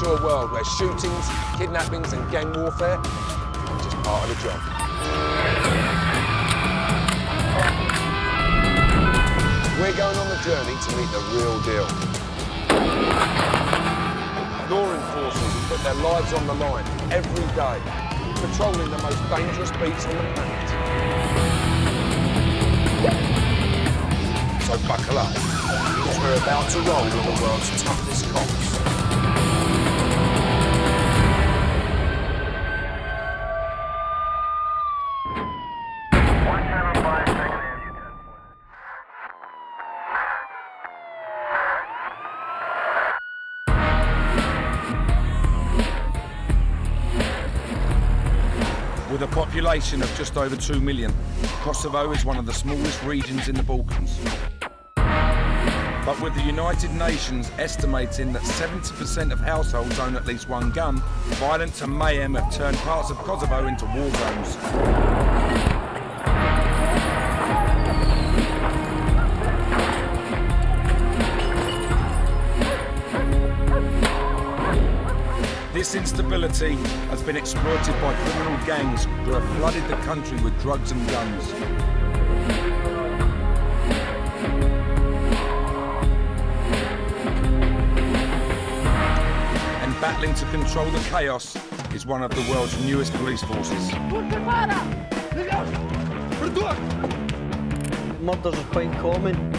to a world where shootings, kidnappings and gang warfare are just part of the job. We're going on the journey to meet the real deal. Law enforcers put their lives on the line every day, patrolling the most dangerous beats on the planet. So buckle up, because we're about to roll with the world's toughest cops. With a population of just over 2 million, Kosovo is one of the smallest regions in the Balkans. But with the United Nations estimating that 70% of households own at least one gun, violence and mayhem have turned parts of Kosovo into war zones. This instability has been exploited by criminal gangs who have flooded the country with drugs and guns. And battling to control the chaos is one of the world's newest police forces. Murders are quite common.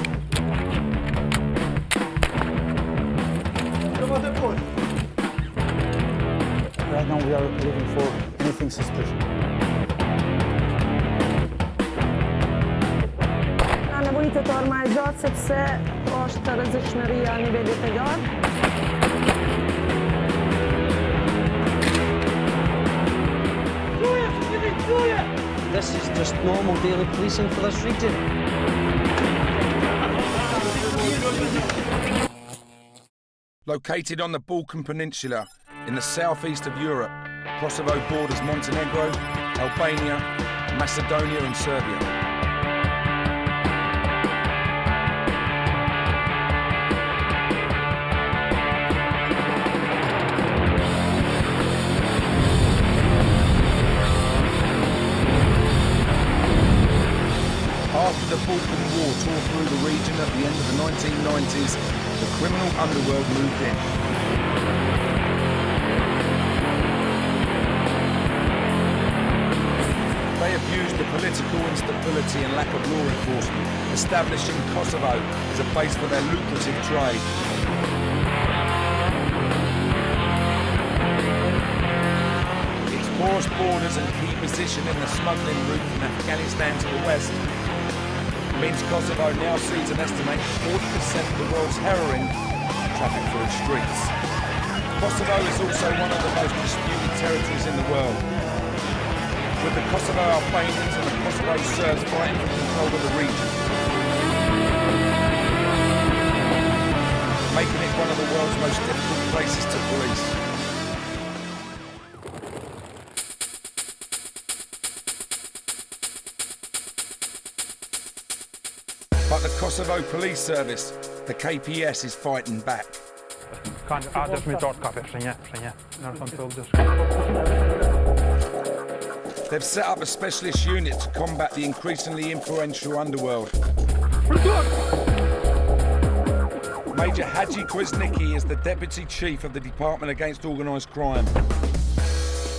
Right now we are looking for anything suspicious. Na nevojite të ormaj gjatë sepse është rrezikshmëria a nivelit të lartë. This is just normal daily policing for this region. Located on the Balkan Peninsula, in the southeast of Europe, Kosovo borders Montenegro, Albania, Macedonia and Serbia. After the Balkan War tore through the region at the end of the 1990s, the criminal underworld moved in. They have used the political instability and lack of law enforcement, establishing Kosovo as a base for their lucrative trade. Its porous borders and key position in the smuggling route from Afghanistan to the west means Kosovo now sees an estimated 40% of the world's heroin trafficked through its streets. Kosovo is also one of the most disputed territories in the world, with the Kosovo Albanians and the Kosovo Serbs fighting for control of the region, making it one of the world's most difficult places to police. But the Kosovo Police Service, the KPS, is fighting back. They've set up a specialist unit to combat the increasingly influential underworld. Major Hadji Kwasnicki is the Deputy Chief of the Department Against Organised Crime.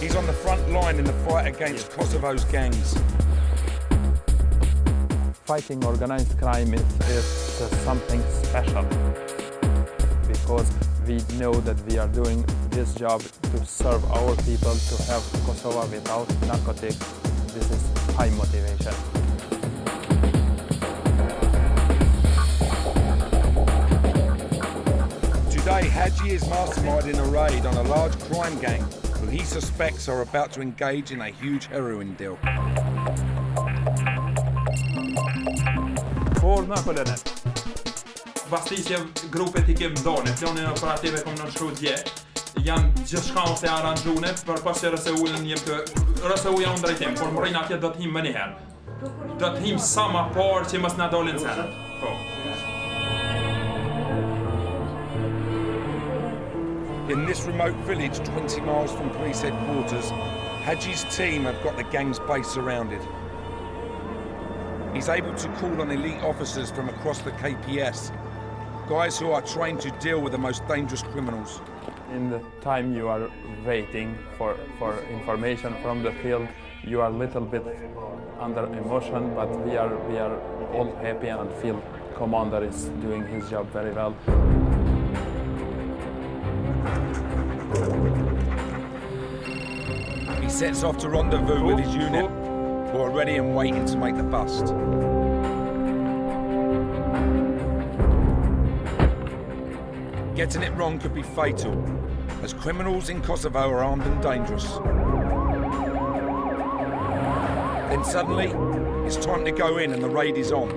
He's on the front line in the fight against Kosovo's gangs. Fighting organized crime is something special, because we know that we are doing this job to serve our people, to have Kosovo without narcotics. This is high motivation. Today, Hadji is masterminding a raid on a large crime gang who he suspects are about to engage in a huge heroin deal. Бастися групet i Gëmdonit, janë operative kom në shkodje. Janë gjithçka të aranxhuar për pas se ulën një të rëse uja unë drejtim, por më rejnë atje do të him më njëherë. Do të him sa ma parë që mos na dolin cenët. Po. In this remote village 20 miles from police headquarters, Haji's team have got the gang's base surrounded. He's able to call on elite officers from across the KPS, guys who are trained to deal with the most dangerous criminals. In the time you are waiting for information from the field, you are a little bit under emotion, but we are all happy and feel commander is doing his job very well. He sets off to rendezvous with his unit, who are ready and waiting to make the bust. Getting it wrong could be fatal, as criminals in Kosovo are armed and dangerous. Then suddenly, it's time to go in and the raid is on.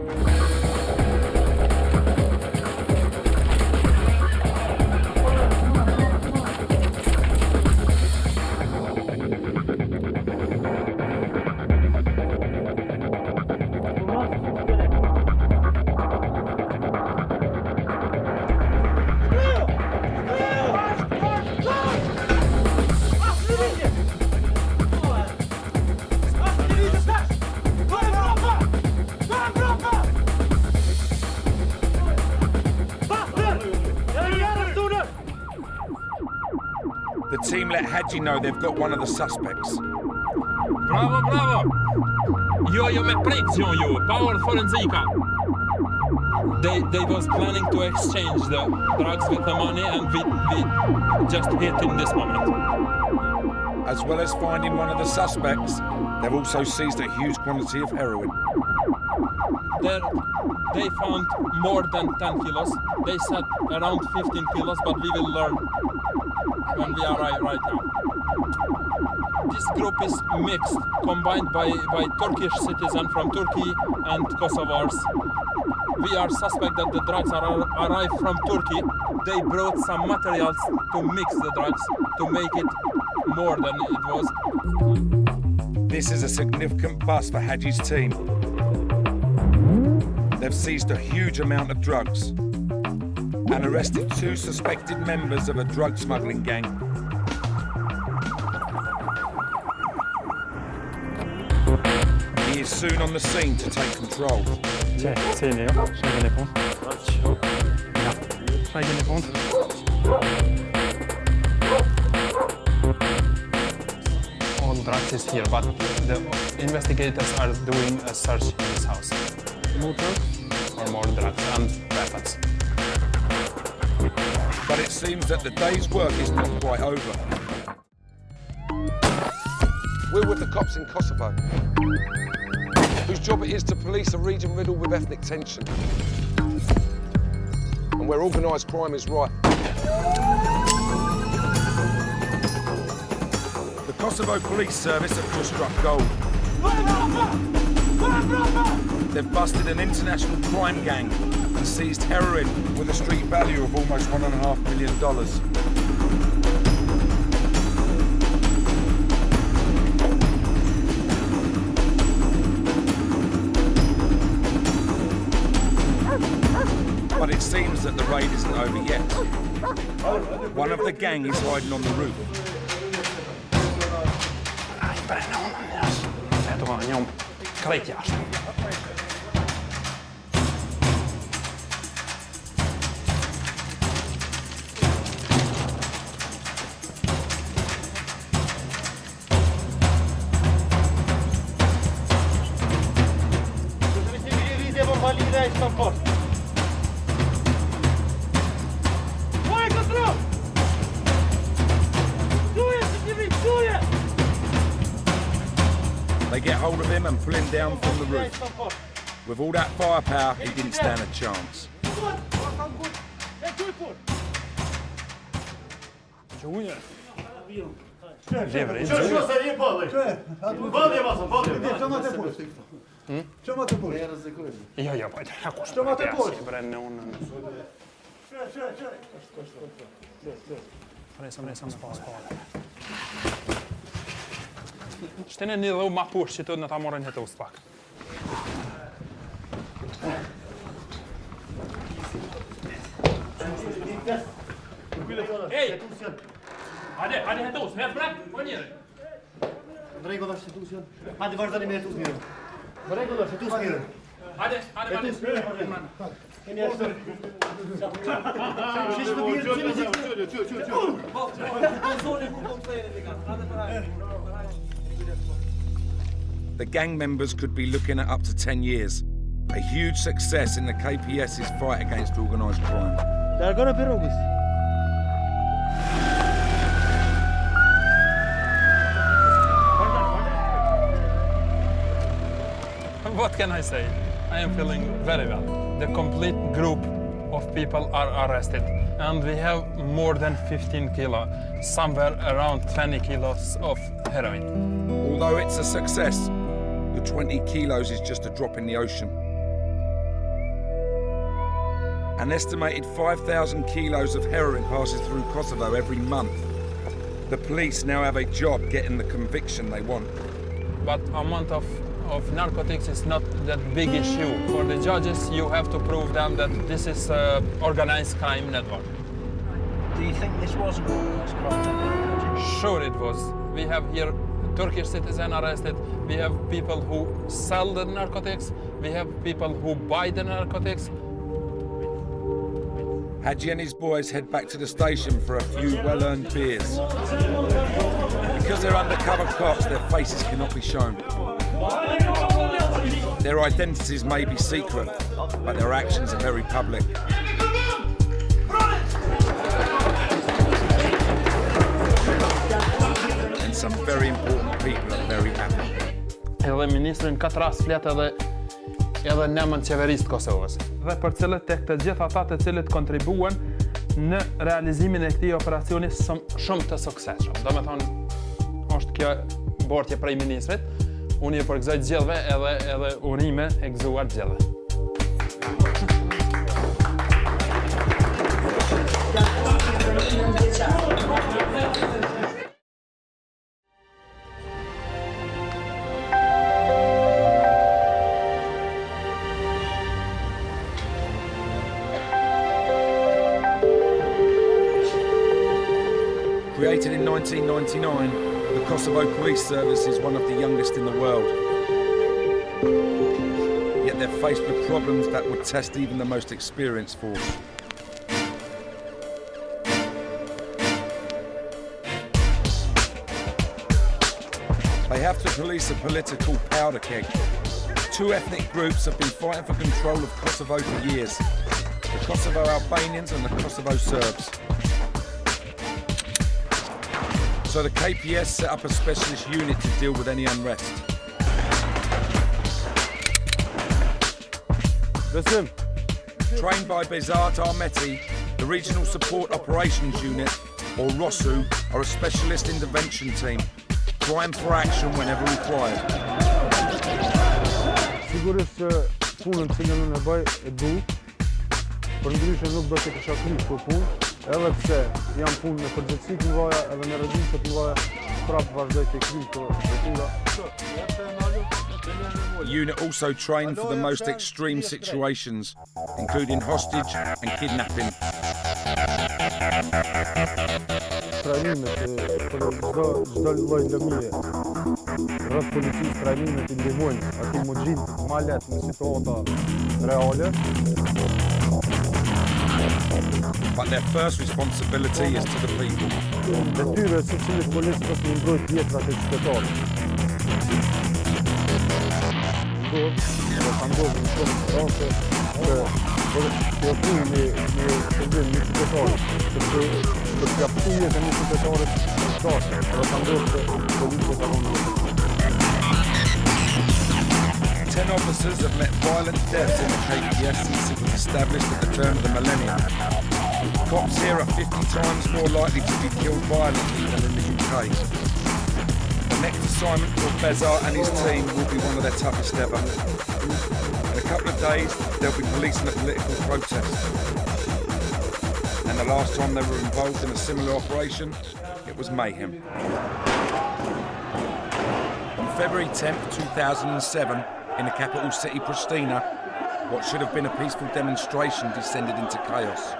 The team let Haji know they've got one of the suspects. Bravo, bravo! Jo med prektion jo, power forensika. They was planning to exchange the drugs with the money, and we just hit in this moment. As well as finding one of the suspects, they've also seized a huge quantity of heroin. They found more than 10 kilos. They said around 15 kilos, but we will learn when we arrive right now. This group is mixed, combined by Turkish citizens from Turkey and Kosovars. We are suspect that the drugs arrived from Turkey. They brought some materials to mix the drugs to make it more than it was. This is a significant bust for Haji's team. They've seized a huge amount of drugs and arrested 2 suspected members of a drug smuggling gang. He is soon on the scene to take control. All drugs is here, but the investigators are doing a search in this house. More drugs? For more drugs and weapons. But it seems that the day's work is not quite over. We're with the cops in Kosovo, whose job it is to police a region riddled with ethnic tension, and where organised crime is rife. The Kosovo Police Service have just struck gold. They've busted an international crime gang and seized heroin with a street value of almost $1.5 million. But it seems that the raid isn't over yet. One of the gang is hiding on the roof. They get hold of him and pull him down from the roof. With all that firepower, he didn't stand a chance. Sitten ne niillä oma pussi tunne tamoren hetustak. Ej! Hadi hämta oss, helt bra! Gå ner! Regular institution. Hadi vardan ime tu smjer. Regular tu smjer. Hadi The gang members could be looking at up to 10 years. A huge success in the KPS's fight against organised crime. They're gonna be rogues. What can I say? I am feeling very well. The complete group of people are arrested, and we have more than 15 kilos, somewhere around 20 kilos of heroin. Although it's a success, the 20 kilos is just a drop in the ocean. An estimated 5,000 kilos of heroin passes through Kosovo every month. The police now have a job getting the conviction they want. But amount of narcotics is not that big issue. For the judges, you have to prove them that this is an organized crime network. Do you think this was an organised crime network? Sure it was. We have here Turkish citizen arrested. We have people who sell the narcotics. We have people who buy the narcotics. Hadji and his boys head back to the station for a few well-earned beers. Because they're undercover cops, their faces cannot be shown. Their identities may be secret, but their actions are very public. And some very important people are very happy. Edhe ministrin 4 rast flet edhe nemën qeverisë të Kosovës. Dhe për cilët tek të gjithë ata të cilët kontribuan në realizimin e këtij operacioni shumë të suksesshëm. Domethënë, është kjo bortje prej ministrit. Unë i përgëzoj të gjithëve edhe urime e gëzuar të gjithëve. Created in 1999, the Kosovo Police Service is one of the youngest in the world. Yet they're faced with problems that would test even the most experienced force. They have to police a political powder keg. Two ethnic groups have been fighting for control of Kosovo for years. The Kosovo Albanians and the Kosovo Serbs. So the KPS set up a specialist unit to deal with any unrest. Listen. Trained by Bezat Ahmeti, the Regional Support Operations Unit, or ROSU, are a specialist intervention team, prime for action whenever required. Sigurisht që punën që unë e bëj e du, për ndryshe nuk do të kisha kryq për punë, edhe pse jam punë në përgjithësi të mëdha edhe në rreziqe të mëdha, prapë vazhdoj të kryq këto vetura. The unit also trained for the most extreme situations, including hostage and kidnapping. Trajnimet çdo lloj lëmie. Rreth policisë trajnimet I ndihmojnë aty më gjinë ma lehtë në situata reale. But their first responsibility is to the people. Detyra e secilit policë është të mbrojtë jetrat e qytetarëve. Dhe ka ndodhur në shumë raste që të punë me qëllim një qytetar, për t'ia pëtu jetën një qytetarit në shtatë, dhe ka ndodhur që policia ka rënë. 10 officers have met violent deaths in the KPS since it was established at the turn of the millennium. Cops here are 50 times more likely to be killed violently than in the UK. The next assignment for Bezat and his team will be one of their toughest ever. In a couple of days, they'll be policing a political protest. And the last time they were involved in a similar operation, it was mayhem. On February 10th, 2007, in the capital city Pristina, what should have been a peaceful demonstration descended into chaos.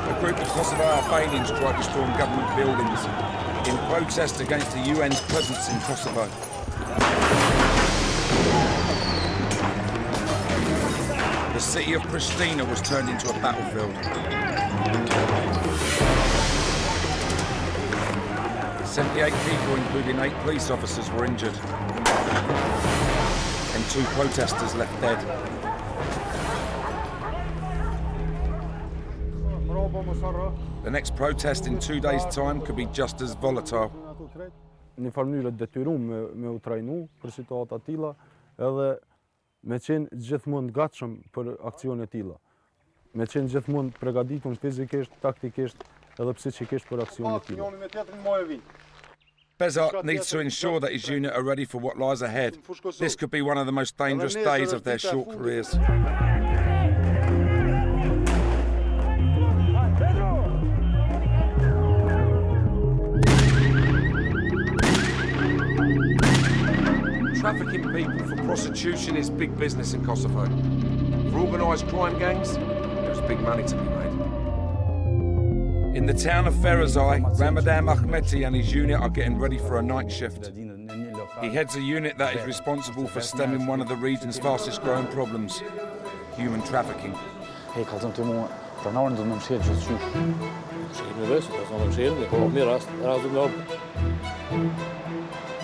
A group of Kosovo Albanians tried to storm government buildings in protest against the UN's presence in Kosovo. The city of Pristina was turned into a battlefield. 78 people, including 8 police officers, were injured, and 2 protesters left dead. The next protest in 2 days' time could be just as volatile. Një farë mënyrë detyruar me u trajnu për situata të tilla, edhe me qenë gjithmonë gatshëm për aksione të tilla. Me qenë gjithmonë përgatitur fizikisht, taktikisht edhe psikikisht për aksione të tilla. Bezart needs to ensure that his unit are ready for what lies ahead. This could be one of the most dangerous days of their short careers. Trafficking people for prostitution is big business in Kosovo. For organised crime gangs, there's big money to be made. In the town of Ferazaj, Ramadan Ahmeti and his unit are getting ready for a night shift. He heads a unit that is responsible for stemming one of the region's fastest growing problems, human trafficking. Hey, kalzëm të mua, pranarën do të më mshirë gjithë qysh. Mshirë me vesë, të më mshirë, po mi rast me obë.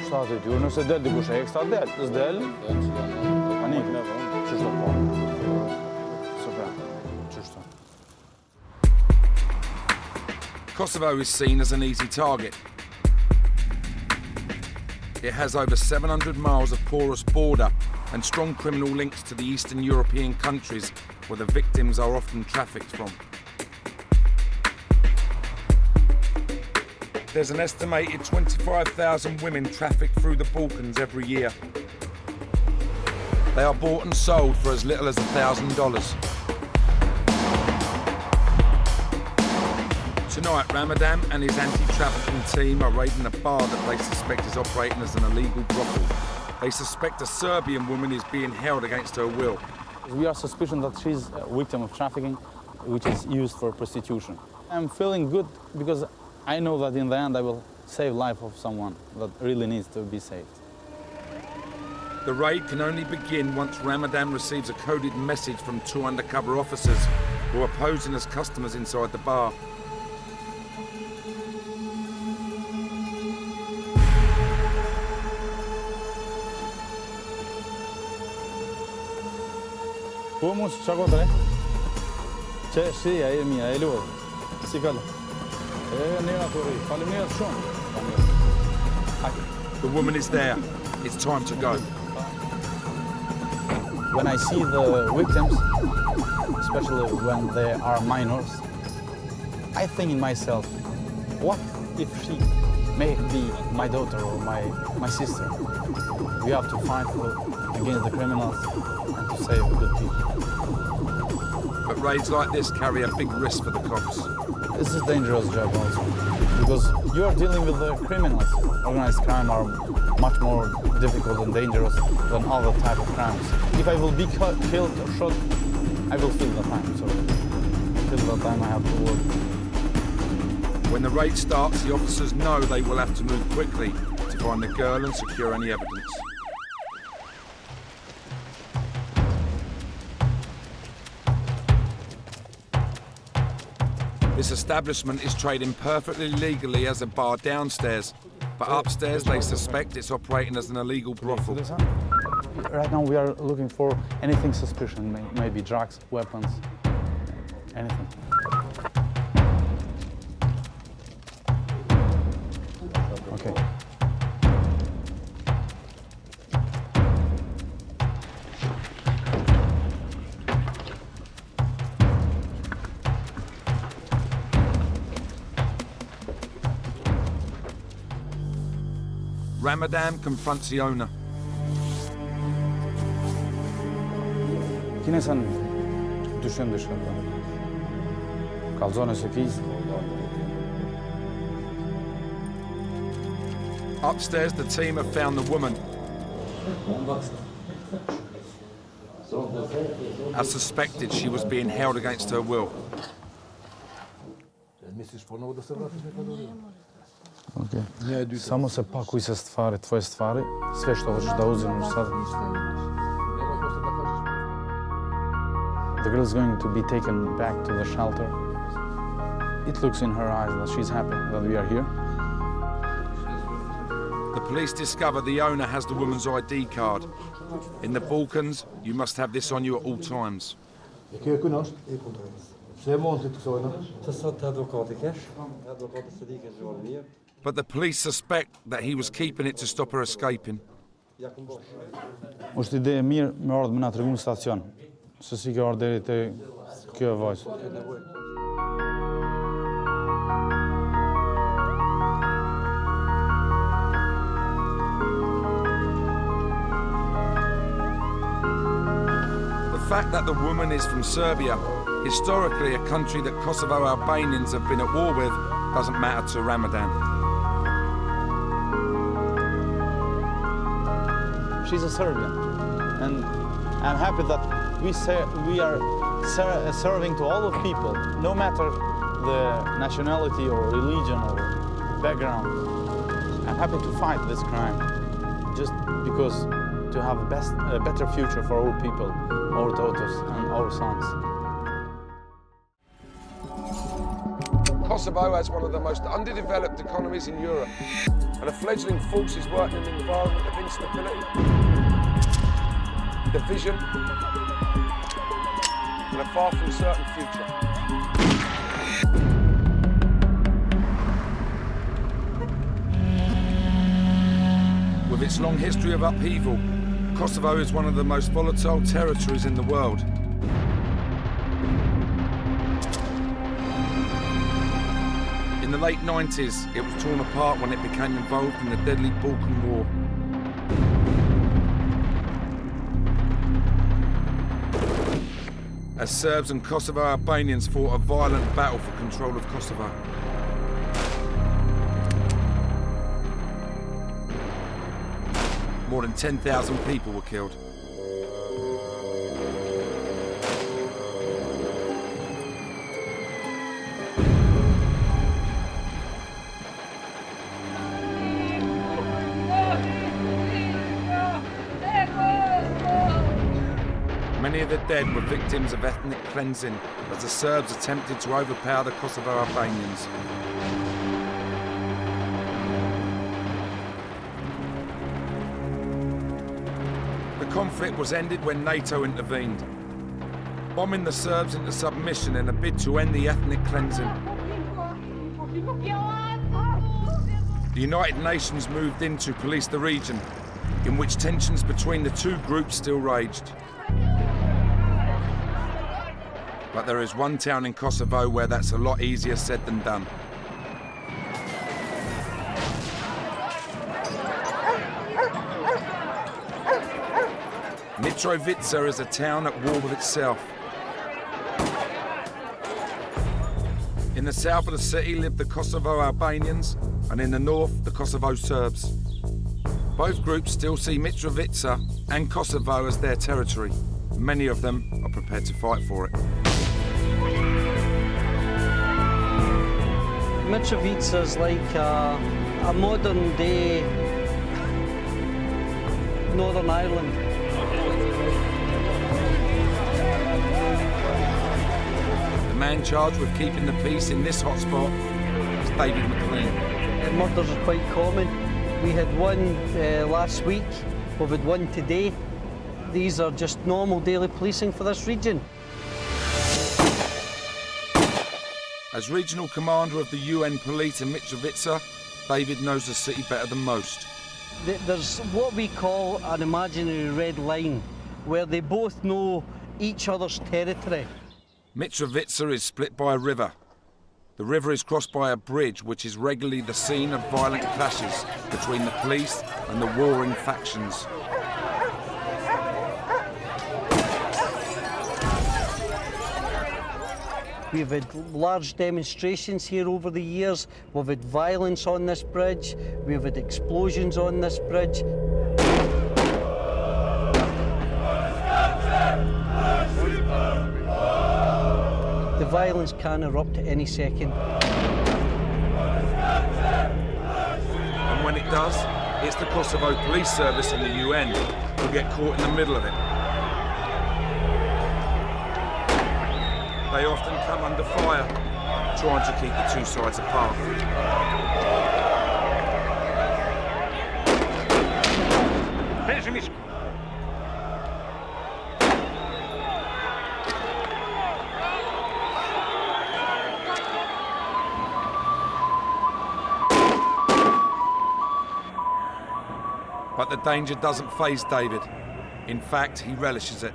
Shtatë e tjurë, nëse del dikush e ekstra del, nësë del, panik, qështë do po. Super, qështë do. Kosovo is seen as an easy target. It has over 700 miles of porous border and strong criminal links to the Eastern European countries where the victims are often trafficked from. There's an estimated 25,000 women trafficked through the Balkans every year. They are bought and sold for as little as $1,000. Tonight, Ramadan and his anti-trafficking team are raiding a bar that they suspect is operating as an illegal brothel. They suspect a Serbian woman is being held against her will. We are suspicious that she's a victim of trafficking, which is used for prostitution. I'm feeling good because I know that in the end I will save the life of someone that really needs to be saved. The raid can only begin once Ramadan receives a coded message from 2 undercover officers who are posing as customers inside the bar. Po mos çka kontre? Çe si ai mia, e luaj. Si kalla. Ne naturi. Faleminderit shumë. The woman is there. It's time to go. When I see the victims, especially when they are minors, I think in myself, what if she may be my daughter or my sister? We have to fight against the criminals and to save good people. But raids like this carry a big risk for the cops. This is a dangerous job also, because you are dealing with the criminals. Organized crime are much more difficult and dangerous than other type of crimes. If I will be killed or shot, I will feel the time, so till the time I have to work. When the raid starts, the officers know they will have to move quickly to find the girl and secure any evidence. This establishment is trading perfectly legally as a bar downstairs, but upstairs they suspect it's operating as an illegal brothel. Right now we are looking for anything suspicious, maybe drugs, weapons, anything. Okay. Ramadan confronts the owner. Kinesan dyshim dishka. Kallzone se kiz. Upstairs, the team have found the woman. As suspected, she was being held against her will. Okay. Samo se pakuj se stvari, tvoje stvari, sve što hoćeš da uzimaš sad. The girl is going to be taken back to the shelter. It looks in her eyes that she's happy that we are here. The police discover the owner has the woman's ID card. In the Balkans, you must have this on you at all times. But the police suspect that he was keeping it to stop her escaping. Është ide e mirë me ardhë me na tregu në stacion, se si ka ardhë deri te kjo vajzë. The fact that the woman is from Serbia, historically a country that Kosovo Albanians have been at war with, doesn't matter to Ramadan. She's a Serbian, and I'm happy that we are serving to all of people, no matter the nationality or religion or background. I'm happy to fight this crime, just because to have a better future for our people, our daughters and our sons. Kosovo has one of the most underdeveloped economies in Europe, and a fledgling force is working in an environment of instability, division, and a far from certain future. With its long history of upheaval, Kosovo is one of the most volatile territories in the world. In the late 90s, it was torn apart when it became involved in the deadly Balkan War. As Serbs and Kosovo Albanians fought a violent battle for control of Kosovo. More than 10,000 people were killed. Many of the dead were victims of ethnic cleansing as the Serbs attempted to overpower the Kosovo Albanians. The conflict was ended when NATO intervened, bombing the Serbs into submission in a bid to end the ethnic cleansing. The United Nations moved in to police the region, in which tensions between the two groups still raged. But there is one town in Kosovo where that's a lot easier said than done. Mitrovica is a town at war with itself. In the south of the city live the Kosovo Albanians, and in the north, the Kosovo Serbs. Both groups still see Mitrovica and Kosovo as their territory. Many of them are prepared to fight for it. Mitrovica is like a modern day Northern Ireland. The man charged with keeping the peace in this hotspot is David McLean. Murders are quite common. We had one last week, we've had one today. These are just normal daily policing for this region. As regional commander of the UN police in Mitrovica, David knows the city better than most. There's what we call an imaginary red line, where they both know each other's territory. Mitrovica is split by a river. The river is crossed by a bridge, which is regularly the scene of violent clashes between the police and the warring factions. We've had large demonstrations here over the years. We've had violence on this bridge. We've had explosions on this bridge. The violence can erupt at any second. And when it does, it's the Kosovo Police Service and the UN who get caught in the middle of it. They often come under fire, trying to keep the two sides apart. But the danger doesn't faze David. In fact, he relishes it.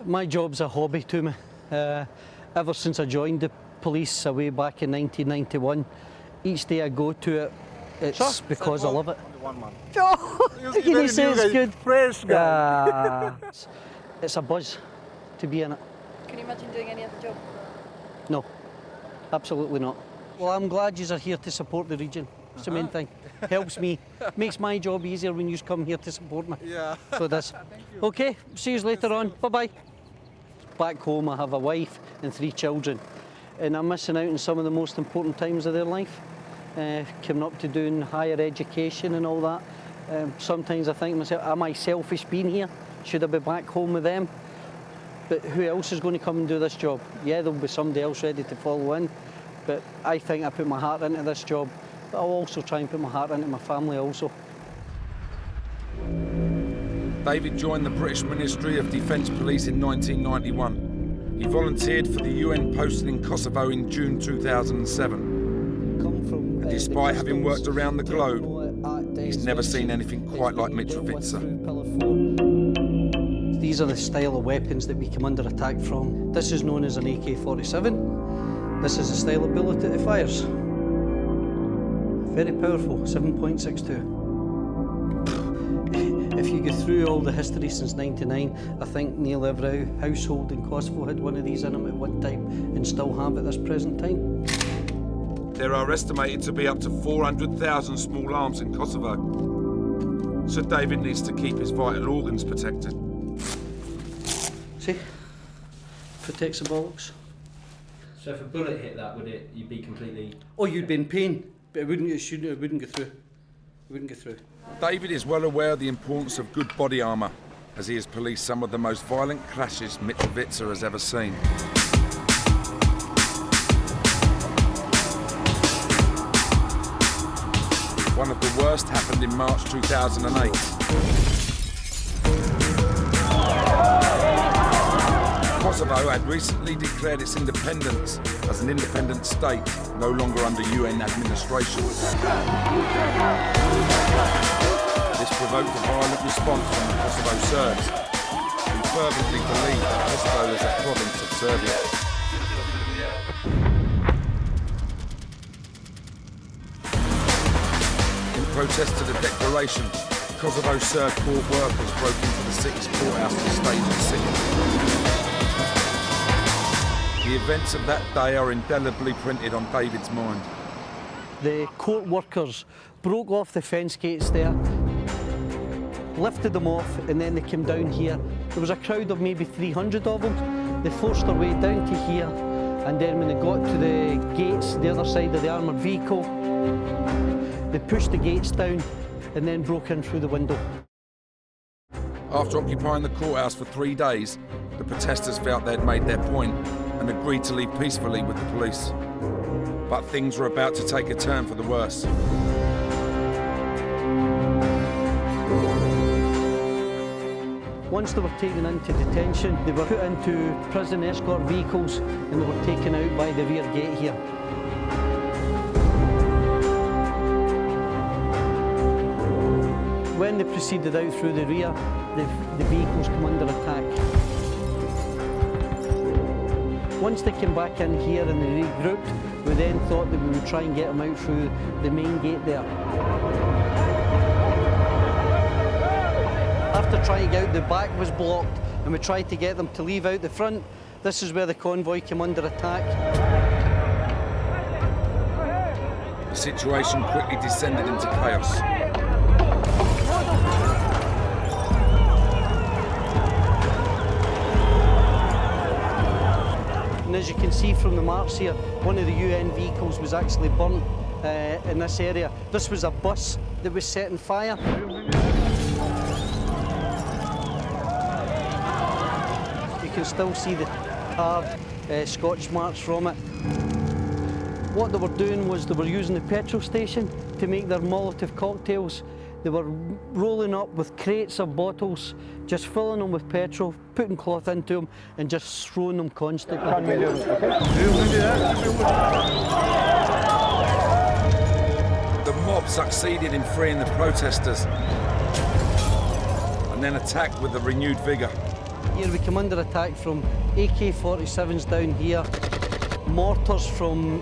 My job's a hobby to me. Ever since I joined the police way back in 1991, each day I go to it, it's because I love it. He says it's good. Fresh guy. It's a buzz to be in it. Can you imagine doing any other job? No, absolutely not. Well, I'm glad you are here to support the region. That's the main thing. Helps me, makes my job easier when you come here to support me. Yeah. So it does. Okay, see you later on. Bye-bye. Back home, I have a wife and 3 children, and I'm missing out on some of the most important times of their life. Coming up to doing higher education and all that. Sometimes I think to myself, am I selfish being here? Should I be back home with them? But who else is going to come and do this job? Yeah, there'll be somebody else ready to follow in, but I think I put my heart into this job. But I'll also try and put my heart into my family also. David joined the British Ministry of Defence Police in 1991. He volunteered for the UN posting in Kosovo in June 2007. And despite having worked around the globe, he's never seen anything quite like Mitrovica. These are the style of weapons that we come under attack from. This is known as an AK-47. This is the style of bullet that it fires. Very powerful, 7.62. If you go through all the history since '99, I think nearly every household in Kosovo had one of these in them at one time and still have at this present time. There are estimated to be up to 400,000 small arms in Kosovo. So David needs to keep his vital organs protected. See? Protects the bollocks. So if a bullet hit that, you'd be completely... Oh, you'd be in pain, but it wouldn't go through. It wouldn't go through. David is well aware of the importance of good body armour, as he has policed some of the most violent clashes Mitrovica has ever seen. One of the worst happened in March 2008. Kosovo had recently declared its independence as an independent state, no longer under UN administration. This provoked a violent response from the Kosovo Serbs, who fervently believe that Kosovo is a province of Serbia. In protest to the declaration, Kosovo Serb court workers broke into the city's courthouse to stage a sit-in. The events of that day are indelibly printed on David's mind. The court workers broke off the fence gates there, lifted them off, and then they came down here. There was a crowd of maybe 300 of them. They forced their way down to here, and then when they got to the gates, the other side of the armoured vehicle, they pushed the gates down and then broke in through the window. After occupying the courthouse for 3 days, the protesters felt they'd made their point and agreed to leave peacefully with the police. But things were about to take a turn for the worse. Once they were taken into detention, they were put into prison escort vehicles and they were taken out by the rear gate here. When they proceeded out through the rear, the vehicles come under attack. Once they came back in here and they regrouped, we then thought that we would try and get them out through the main gate there. After trying to get out, the back was blocked and we tried to get them to leave out the front. This is where the convoy came under attack. The situation quickly descended into chaos. And as you can see from the marks here, one of the UN vehicles was actually burnt in this area. This was a bus that was set on fire. You can still see the hard Scotch marks from it. What they were doing was they were using the petrol station to make their Molotov cocktails. They were rolling up with crates of bottles, just filling them with petrol, putting cloth into them and just throwing them constantly. The mob succeeded in freeing the protesters and then attacked with a renewed vigour. Here we come under attack from AK-47s down here, mortars from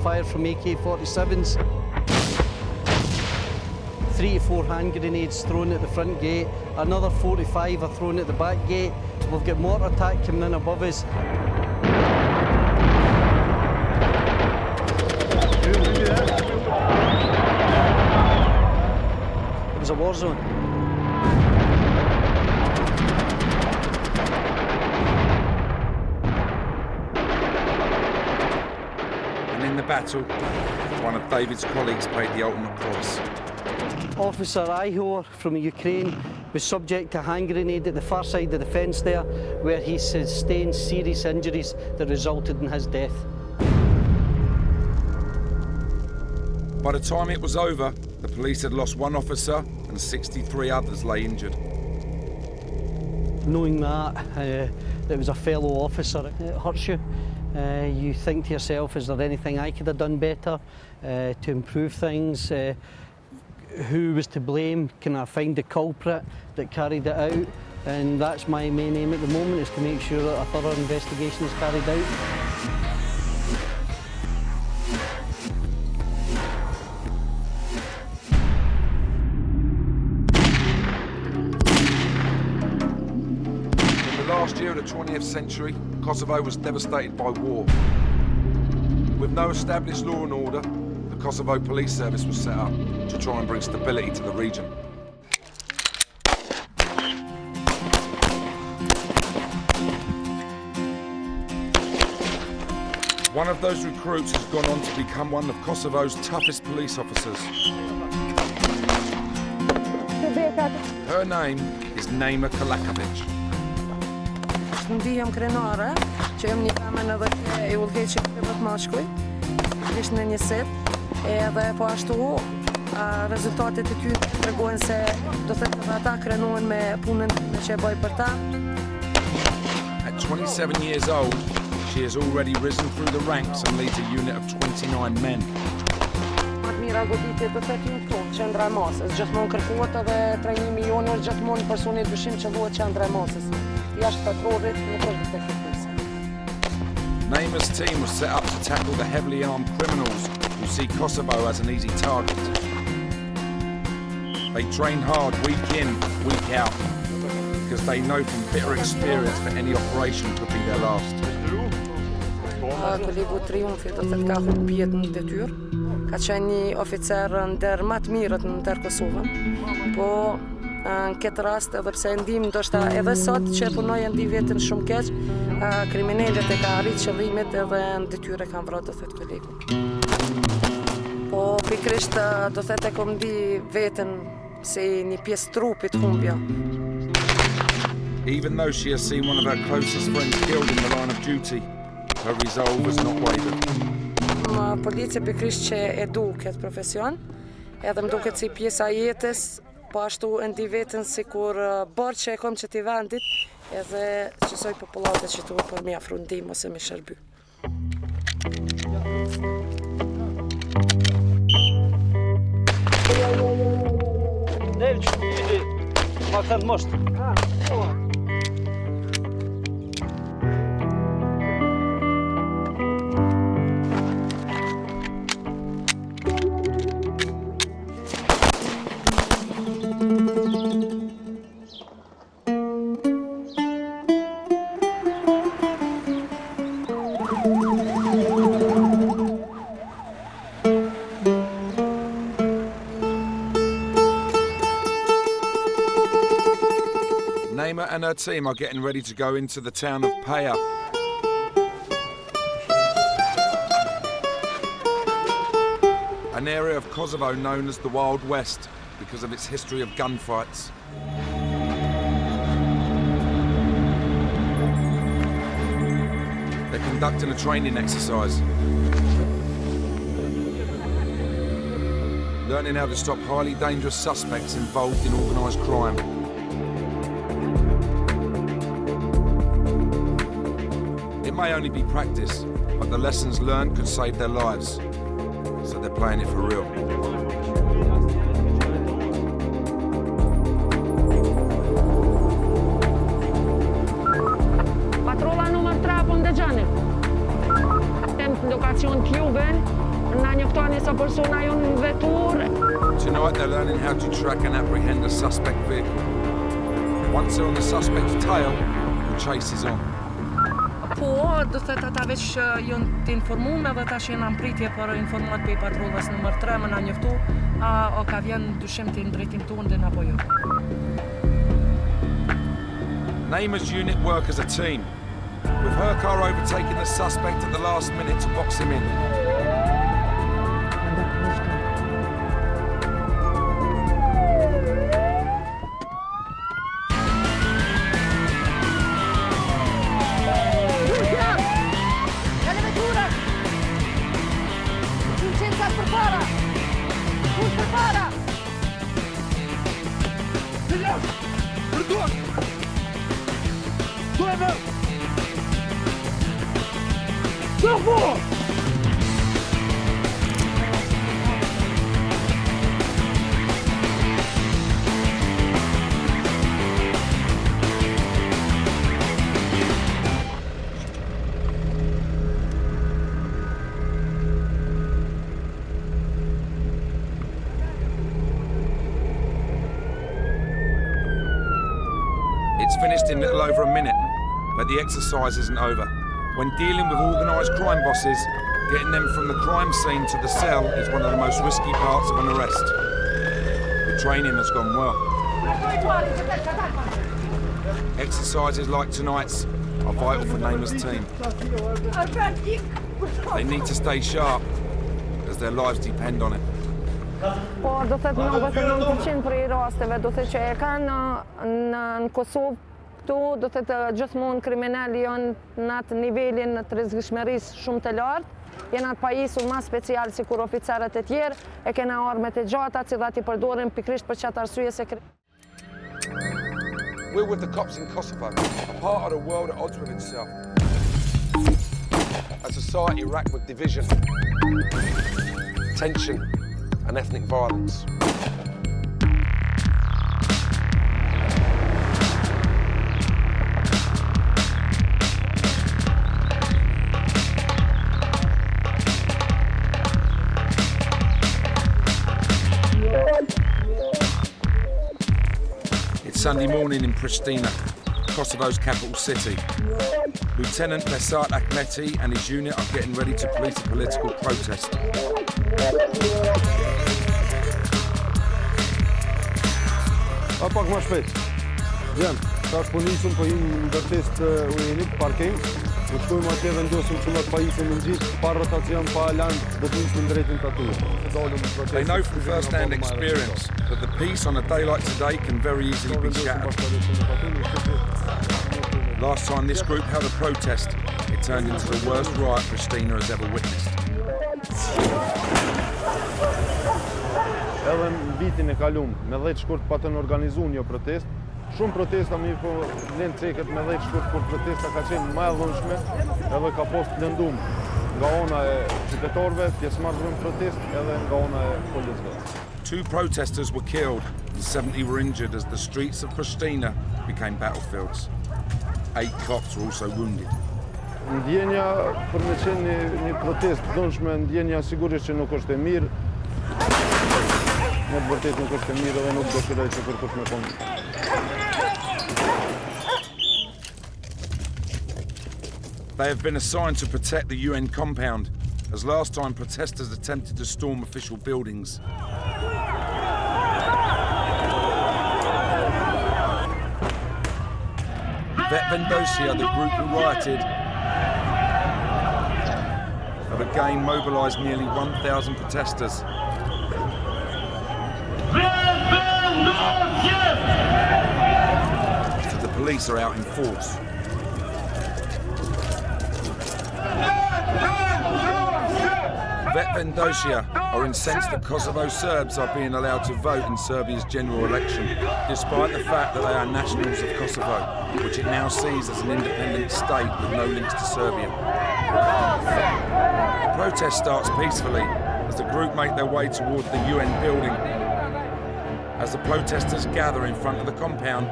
fire from AK-47s, 3 to 4 hand grenades thrown at the front gate, another 45 are thrown at the back gate. We've got mortar attack coming in above us. It was a war zone. In the battle, one of David's colleagues paid the ultimate price. Officer Ihor from Ukraine was subject to a hand grenade at the far side of the fence there, where he sustained serious injuries that resulted in his death. By the time it was over, the police had lost 1 officer and 63 others lay injured. Knowing that it was a fellow officer, it hurts you. You think to yourself, is there anything I could have done better to improve things? Who was to blame? Can I find the culprit that carried it out? And that's my main aim at the moment, is to make sure that a thorough investigation is carried out. Last year of the 20th century, Kosovo was devastated by war. With no established law and order, the Kosovo Police Service was set up to try and bring stability to the region. One of those recruits has gone on to become one of Kosovo's toughest police officers. Her name is Naima Kalakovic. Ndihëm krenare, që jam një kamen edhe që e udhëheqim këtë mashkuj, ishtë në një set, edhe po ashtu rezultatet e tyre tregojnë se do thëtë edhe ata krenohen me punën që e bëj për ta. At 27 years old, she has already risen through the ranks and leads a unit of 29 men. Matë mira goditje do thëtë ju këtu, qendra e masës, gjithmonë kërkohet edhe trajnimi jonë është gjithmonë personi dyshim që luhet qendra e masës. Naima's team was set up to tackle the heavily armed criminals who see Kosovo as an easy target. They train hard week in, week out, because they know from bitter experience that any operation could be their last. Kolegu Triumfi do thëtë ka humbë jetën në detyrë, ka qenë një oficer ndër më të mirët në Kosovën, po në këtë rast edhe pse ndim ndoshta edhe sot që punoj e ndi vetën shumë keq, kriminalet e ka arrit qëllimit edhe në detyre kanë vrarë do thëtë kolegu. Po pikrisht do thëtë e kom ndi vetën si një pjesë trupit humbja. Even though she has seen one of her closest friends killed in the line of duty, her resolve has not wavered. Policia pikrisht që e du këtë profesion, edhe më duket si pjesa jetës, po ashtu e ndi vetën si kur bërë që e kom që t'i vendit, edhe qësoj popullatët që tu për mi afru ndim ose mi shërby. David, që ma kanë moshtë. Naima and her team are getting ready to go into the town of Paya. an area of Kosovo known as the Wild West because of its history of gunfights. They're conducting a training exercise, learning how to stop highly dangerous suspects involved in organised crime. It may only be practice, but the lessons learned could save their lives. So they're playing it for real. Patrola numër 3 po ndëgjoni. Tem lokacion klubin, na njoftoni sa persona jon në vetur. Tonight they're learning how to track and apprehend a suspect vehicle. Once they're on the suspect's tail, the chase is on. Po, do të thotë ata veç janë të informuar edhe tash janë në pritje për informuar për patrollës numër 3 më na njoftu, a ka vjen dyshim të drejtim tonë apo jo. Namer's unit work as a team, with her car overtaking the suspect at the last minute to box him in. It's finished in little over a minute, but the exercise isn't over. When dealing with organised crime bosses, getting them from the crime scene to the cell is one of the most risky parts of an arrest. The training has gone well. Exercises like tonight's are vital for Namer's team. They need to stay sharp, as their lives depend on it. Po, do thëtë 99% për i rasteve, do thëtë që e kanë në Kosovë, këtu do thëtë gjithmonë kriminali janë në atë nivelin të rrezikshmërisë shumë të lartë, janë atë pajisur ma special si kur oficerët e tjerë, e kena armet e gjata, cilat i përdorin pikrisht për qatë arsye se We're with the cops in Kosovo, a part of the world at odds with itself. A society racked with division, tension, and ethnic violence. It's Sunday morning in Pristina, Kosovo's capital city. Lieutenant Besart Ahmeti and his unit are getting ready to police a political protest. A pak ma shpejt. Vjen, tash po nisëm, po jemi në ndërtesë të urinit, parking. Do shkojmë atje vendosim çullat pajisin në gjithë, pa rotacion, pa alarm, do të nisim drejtin tatuj. They know from first-hand experience that the peace on a day like today can very easily be shattered. Last time this group held a protest, it turned into the worst riot Pristina has ever witnessed. Edhe në vitin e kalum, me 10 shkurt patën organizu një protest. Shumë protesta mirë po lenë ceket me 10 shkurt, kur protesta ka qenë më e dhunshme, edhe ka post lëndum nga ona e qytetarëve, pjesëmarrësve në protest, edhe nga ona e policëve. 2 protesters were killed and 70 were injured as the streets of Pristina became battlefields. 8 cops were also wounded. Ndjenja për me qenë një protest dhunshme, ndjenja sigurisht që nuk është e mirë. Në të vërtet nuk është e mirë dhe nuk dëshiroj që kërkush me konë. They have been assigned to protect the UN compound, as last time protesters attempted to storm official buildings. Vet Vendosia, the group who rioted, have again mobilised nearly 1,000 protesters police are out in force. Vetvendosia are incensed that Kosovo Serbs are being allowed to vote in Serbia's general election, despite the fact that they are nationals of Kosovo, which it now sees as an independent state with no links to Serbia. The protest starts peacefully as the group make their way towards the UN building. As the protesters gather in front of the compound,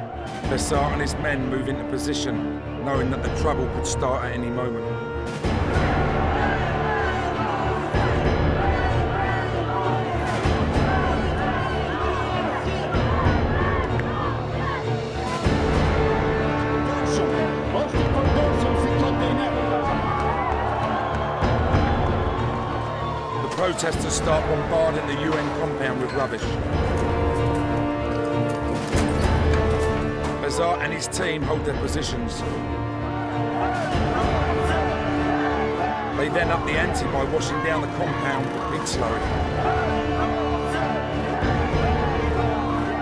Besar and his men move into position, knowing that the trouble could start at any moment. Protesters start bombarding the UN compound with rubbish. Bazar and his team hold their positions. They then up the ante by washing down the compound with pig slurry.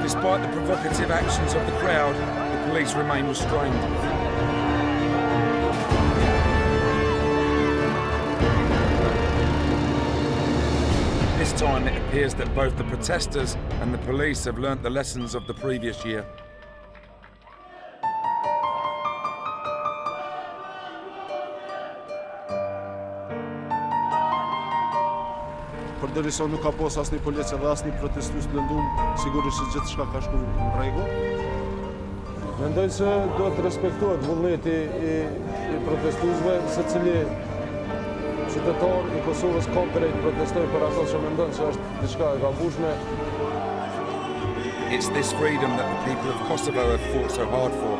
Despite the provocative actions of the crowd, the police remain restrained. This time it appears that both the protesters and the police have learnt the lessons of the previous year. Përderisa nuk ka pas asnjë policë dhe asnjë protestues blëndum, sigurisht se gjithçka ka shkuar në rregull. Mendoj se duhet të respektohet vullneti I protestuesve, secili qytetar I Kosovës ka drejt protestoj për ato që mendon se është diçka e gabueshme. It's this freedom that the people of Kosovo have fought so hard for.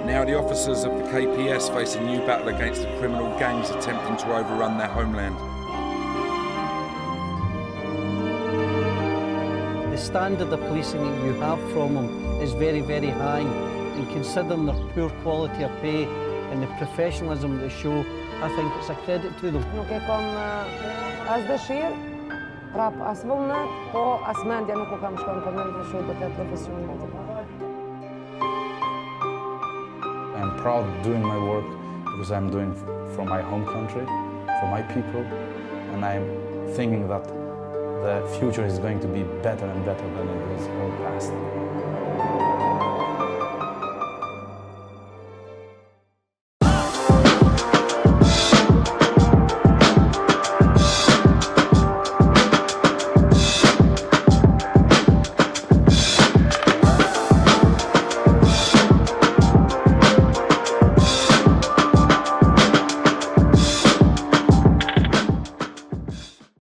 Now the officers of the KPS face a new battle against the criminal gangs attempting to overrun their homeland. The standard of policing that you have from them is very, very high. And considering their poor quality of pay and the professionalism they show, I think it's a credit to them. Nuk e kam as dëshirë, prap as vullnet, po as mendja nuk u kam shkon për mend të shoh do të profesionale. I'm proud doing my work because I'm doing for my home country, for my people, and I'm thinking that the future is going to be better and better than it was in the past.